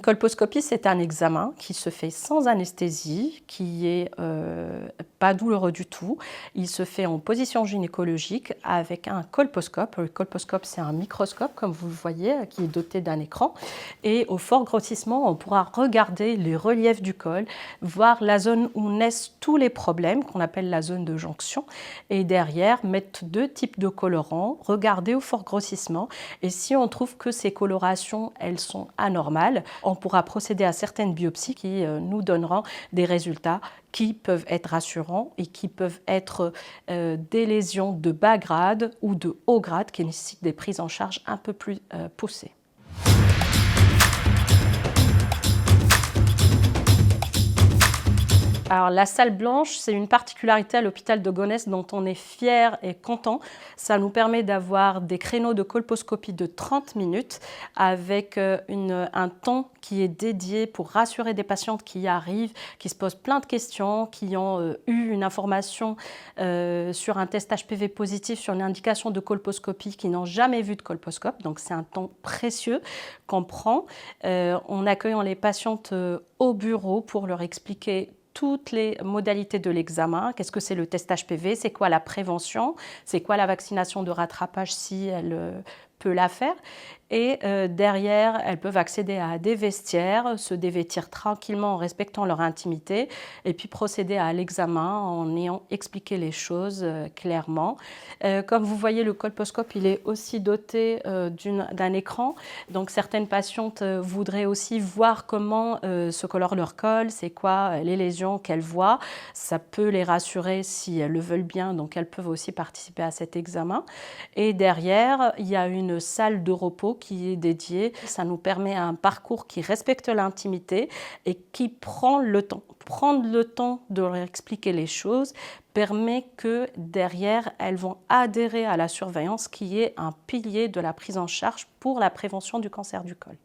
colposcopie, c'est un examen qui se fait sans anesthésie, qui est pas douloureux du tout. Il se fait en position gynécologique avec un colposcope. Le colposcope, c'est un microscope, comme vous le voyez, qui est doté d'un écran. Et au fort grossissement, on pourra regarder les reliefs du col, voir la zone où naissent tous les problèmes, qu'on appelle la zone de jonction. Et derrière, mettre 2 types de colorants, regarder au fort grossissement. Et si on trouve que ces colorations, elles sont anormales, on pourra procéder à certaines biopsies qui nous donneront des résultats qui peuvent être rassurants et qui peuvent être des lésions de bas grade ou de haut grade qui nécessitent des prises en charge un peu plus poussées. Alors, la salle blanche, c'est une particularité à l'hôpital de Gonesse dont on est fier et content. Ça nous permet d'avoir des créneaux de colposcopie de 30 minutes avec un temps qui est dédié pour rassurer des patientes qui arrivent, qui se posent plein de questions, qui ont eu une information sur un test HPV positif, sur une indication de colposcopie, qui n'ont jamais vu de colposcope. Donc, c'est un temps précieux qu'on prend en accueillant les patientes au bureau pour leur expliquer toutes les modalités de l'examen. Qu'est-ce que c'est le test HPV? C'est quoi la prévention? C'est quoi la vaccination de rattrapage si elle peut la faire? Et derrière, elles peuvent accéder à des vestiaires, se dévêtir tranquillement en respectant leur intimité et puis procéder à l'examen en ayant expliqué les choses clairement. Comme vous voyez, le colposcope, il est aussi doté d'un écran. Donc certaines patientes voudraient aussi voir comment se colore leur col, c'est quoi les lésions qu'elles voient. Ça peut les rassurer si elles le veulent bien, donc elles peuvent aussi participer à cet examen. Et derrière, il y a une salle de repos qui est dédiée. Ça nous permet un parcours qui respecte l'intimité et qui prend le temps. Prendre le temps de leur expliquer les choses permet que derrière, elles vont adhérer à la surveillance qui est un pilier de la prise en charge pour la prévention du cancer du col.